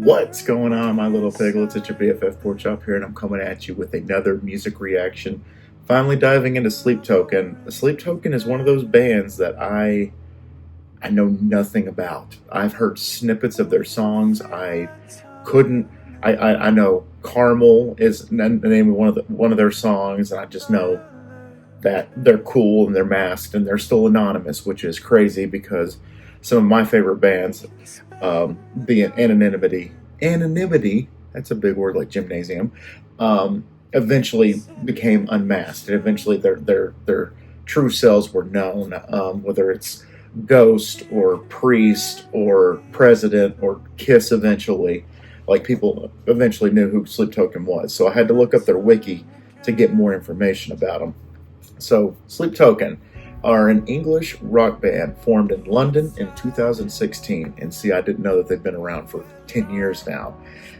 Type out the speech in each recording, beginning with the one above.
What's going on, my little piglets? It's your BFF Pork Chop here, and I'm coming at you with another music reaction. Finally diving into Sleep Token. Sleep Token is one of those bands that I know nothing about. I've heard snippets of their songs. I know Caramel is the name of one of their songs, and I just know that they're cool and they're masked and they're still anonymous, which is crazy because some of my favorite bands, the anonymity, that's a big word like gymnasium, eventually became unmasked, and eventually their true selves were known, whether it's Ghost or Priest or President or Kiss eventually. Like, people eventually knew who Sleep Token was. So I had to look up their wiki to get more information about them. So Sleep Token are an English rock band formed in London in 2016. And see, I didn't know that they've been around for 10 years now.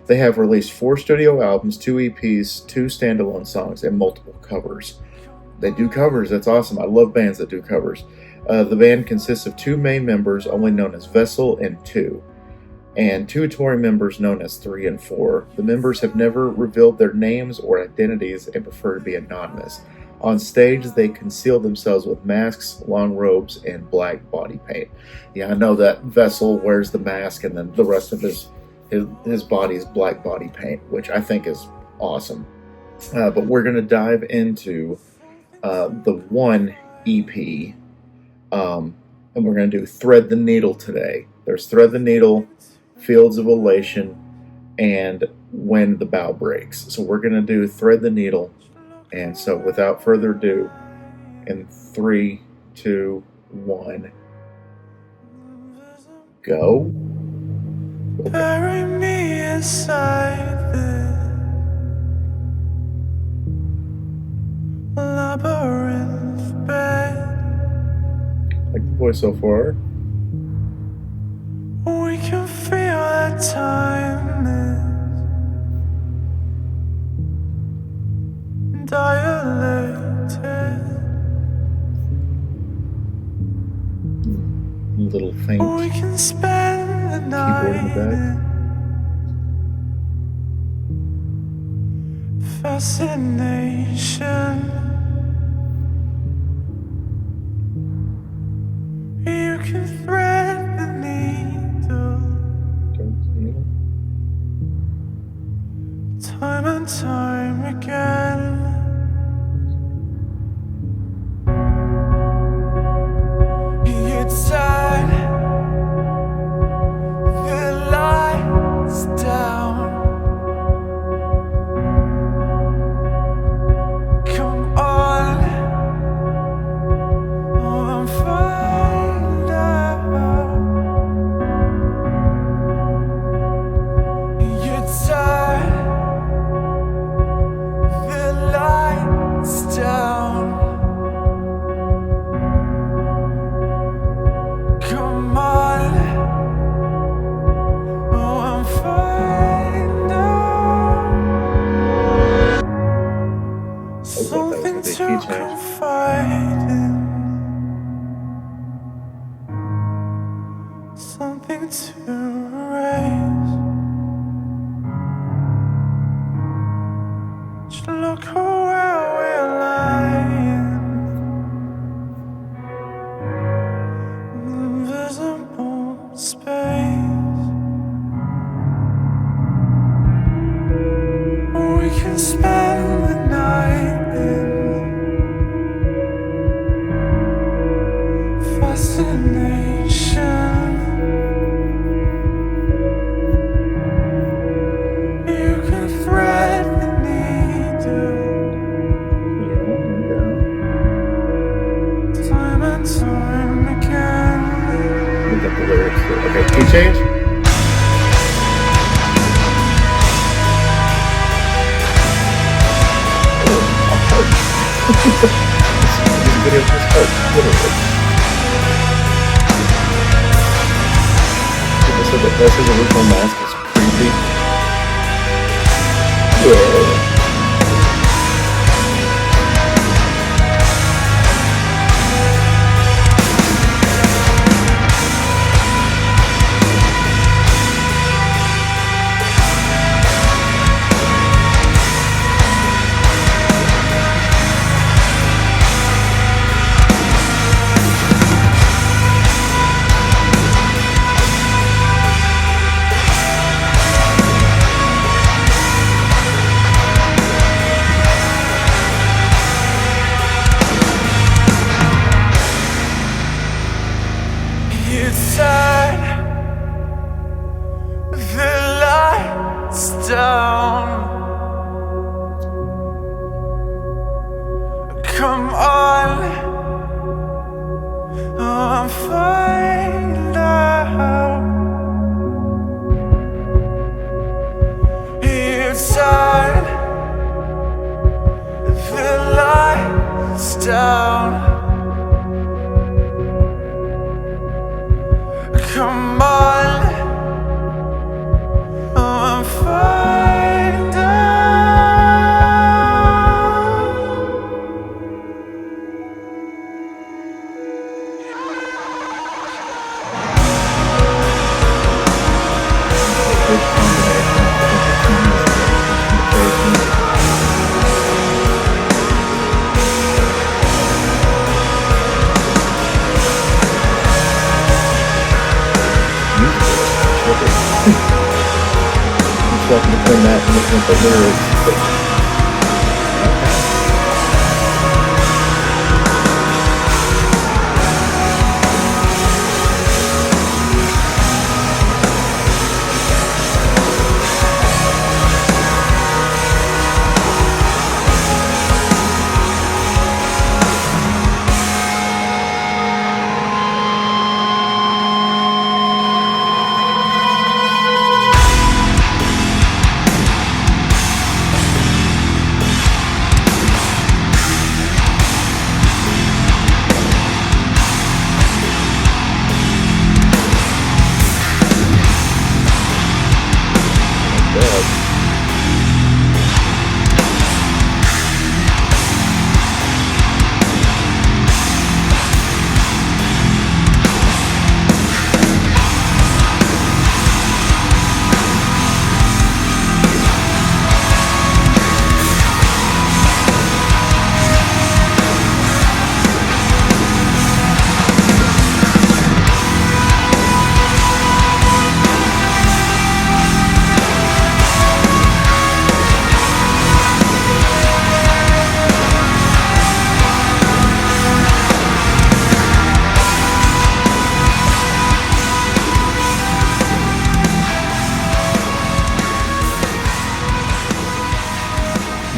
They have released 4 studio albums, 2 EPs, 2 standalone songs, and multiple covers. They do covers. That's awesome. I love bands that do covers. The band consists of 2 main members, only known as Vessel and 2, and 2 touring members known as 3 and 4. The members have never revealed their names or identities and prefer to be anonymous. On stage, they conceal themselves with masks, long robes, and black body paint. Yeah, I know that Vessel wears the mask, and then the rest of his body is black body paint, which I think is awesome. But we're going to dive into the one EP, and we're going to do Thread the Needle today. There's Thread the Needle, Fields of Elation, and When the Bow Breaks. So we're going to do Thread the Needle. And so without further ado, in 3, 2, 1, go. Okay. Bury me inside this labyrinth bed. Like the voice so far. We can feel that time is dilated. Little faint We can spend the keyboard in the back. night fascination. You can thread the needle time and time again. You turn the lights down. Come on, and find out. You turn the lights down. Come on, and find out. Something to confide in, something to erase. Just look where we're lying, invisible space. We can spend the night in fascination. You can thread the needle time and time again. Look at the lyrics. Okay, key change. This video is hard, literally. People said that Vess's original mask is creepy. Yeah. Come on, I'm find out. It's time the lights down. Come on, I'm find out. Good combination of different keys and instrumentation. Musically, it's kind of trippy. I'm swapping between that and looking at the lyrics. But, okay. Good.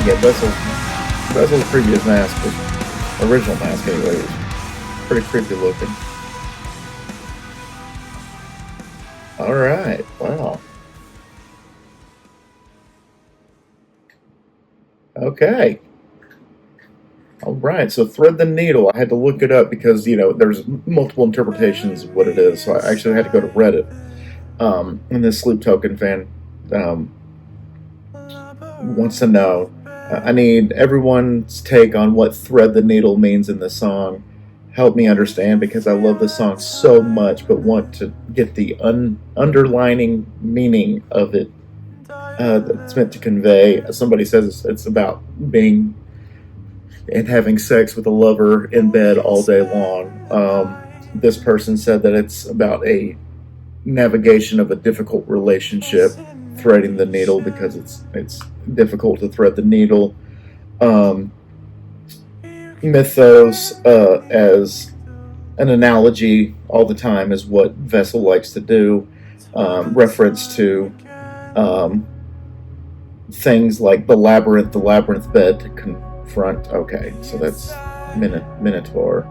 Yeah, Vessel's previous mask was original mask anyway. Was pretty creepy looking. All right, wow. Okay. All right, so thread the needle. I had to look it up because there's multiple interpretations of what it is. So I actually had to go to Reddit. And this Sleep Token fan um, wants to know. I need everyone's take on what thread the needle means in the song. Help me understand because I love the song so much, but want to get the underlining meaning of it that's meant to convey. Somebody says it's about being and having sex with a lover in bed all day long. This person said that it's about a navigation of a difficult relationship, threading the needle because it's difficult to thread the needle. Mythos as an analogy all the time is what Vessel likes to do. Reference to things like the labyrinth bed to confront. Okay, so that's Minotaur.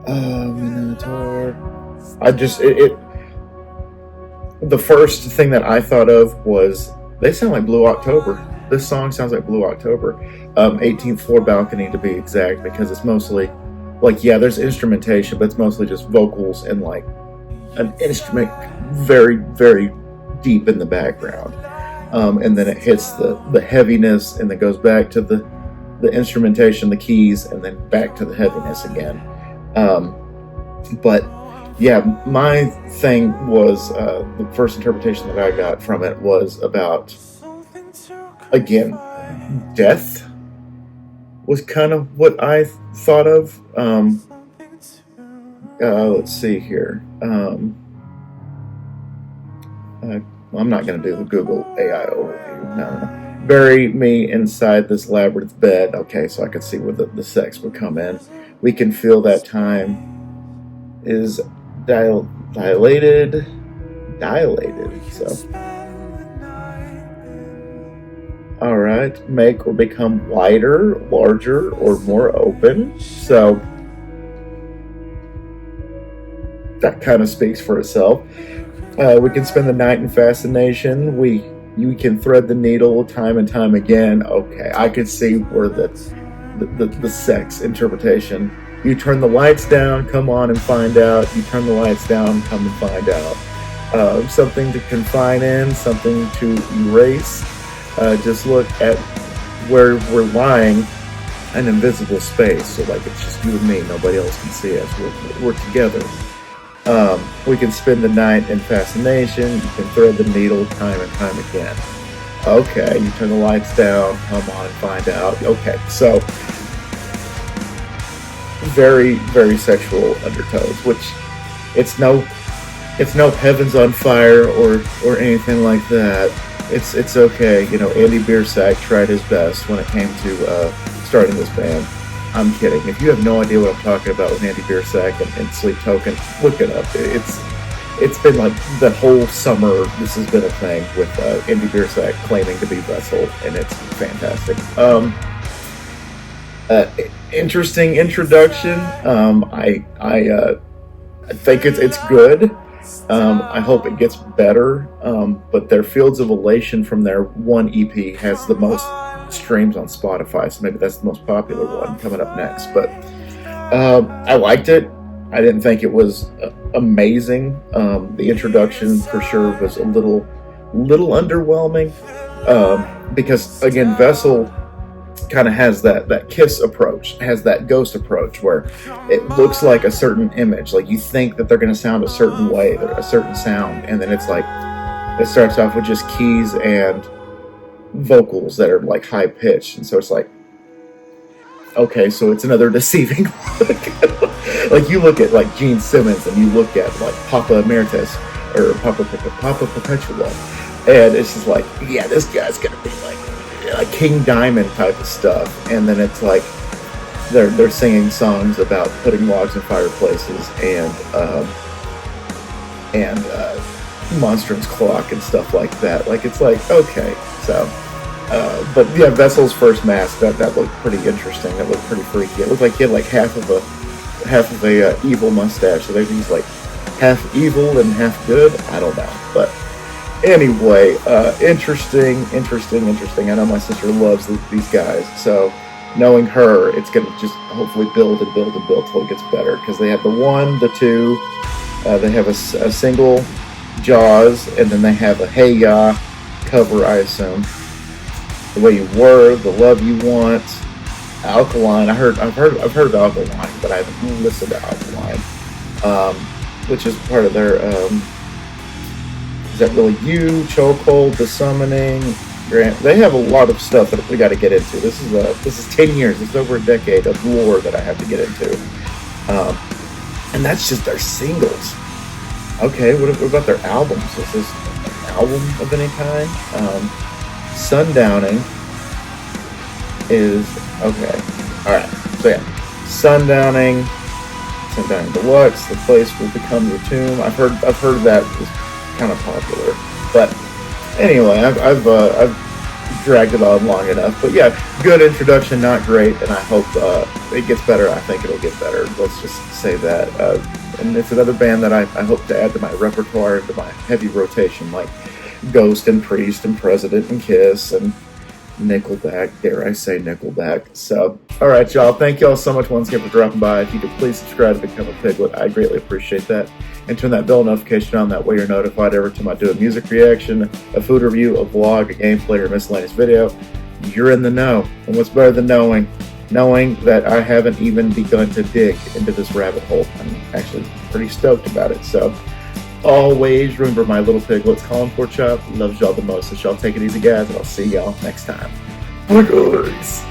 Minotaur. The first thing that I thought of was they sound like Blue October. This song sounds like Blue October. 18th Floor Balcony to be exact, because it's mostly there's instrumentation, but it's mostly just vocals and like an instrument very, very deep in the background. And then it hits the heaviness and then goes back to the instrumentation, the keys, and then back to the heaviness again. But yeah, my thing was the first interpretation that I got from it was about, again, death was kind of what I thought of. Let's see here. I'm not going to do the Google AI overview. No. Bury me inside this labyrinth bed. Okay, so I could see where the sex would come in. We can feel that time is dilated. So All right, make or become wider, larger, or more open. So that kind of speaks for itself. We can spend the night in fascination. You can thread the needle time and time again. Okay, I could see where the sex interpretation. You turn the lights down, come on and find out. You turn the lights down, come and find out. Something to confine in, something to erase. Just look at where we're lying, an invisible space. So like it's just you and me. Nobody else can see us. We're together. We can spend the night in fascination. You can thread the needle time and time again. Okay, you turn the lights down, come on and find out. Okay, so very, very sexual undertones, which it's no heavens on fire or anything like that. It's okay. You know, Andy Biersack tried his best when it came to starting this band. I'm kidding. If you have no idea what I'm talking about with Andy Biersack and Sleep Token, look it up. It's been like the whole summer. This has been a thing with Andy Biersack claiming to be Vessel, and it's fantastic. Interesting introduction. I think it's good. I hope it gets better. But their Fields of Elation from their one EP has the most streams on Spotify, so maybe that's the most popular one coming up next. But I liked it. I didn't think it was amazing. The introduction for sure was a little underwhelming, because again, Vessel kind of has that Kiss approach, has that Ghost approach, where it looks like a certain image, like you think that they're going to sound a certain way, a certain sound, and then it's like it starts off with just keys and vocals that are like high pitched, and so it's like, okay, so it's another deceiving look. Like you look at like Gene Simmons and you look at like Papa Emeritus or Papa Perpetua, and it's just like, yeah, this guy's gonna be like King Diamond type of stuff, and then it's like they're singing songs about putting logs in fireplaces and Monstrum's Clock and stuff like that. Like it's like, okay, so but yeah, Vessel's first mask that looked pretty interesting. That looked pretty freaky. It looked like he had like half of a evil mustache. So maybe he's like half evil and half good. I don't know, but anyway, interesting. I know my sister loves these guys, so knowing her, it's gonna just hopefully build till it gets better, because they have the 1, the 2, they have a single, Jaws, and then they have a Hey Ya cover, I assume. The Way You Were, The Love You Want, Alkaline. I've heard of Alkaline, but I haven't listened to Alkaline, which is part of their Is That Really You, Chokehold, The Summoning, Grant. They have a lot of stuff that we got to get into. This is 10 years. It's over a decade of lore that I have to get into, and that's just their singles. Okay, what about their albums? Is this an album of any kind? Sundowning is okay. All right. So yeah, Sundowning Deluxe. The Place Will Become Your Tomb. I've heard that was kind of popular, but anyway, I've dragged it on long enough. But yeah, good introduction, not great, and I hope it gets better. I think it'll get better. Let's just say that. And it's another band that I hope to add to my repertoire, to my heavy rotation, like Ghost and Priest and President and Kiss and Nickelback, dare I say Nickelback. So, alright y'all, thank y'all so much once again for dropping by. If you could please subscribe to Become a Piglet, I greatly appreciate that. And turn that bell notification on, that way you're notified every time I do a music reaction, a food review, a vlog, a gameplay, or a miscellaneous video. You're in the know. And what's better than knowing that I haven't even begun to dig into this rabbit hole. I'm actually pretty stoked about it. So, always remember, my little piglets, Colin Pork Chop loves y'all the most. So y'all take it easy, guys, and I'll see y'all next time. Bye, guys.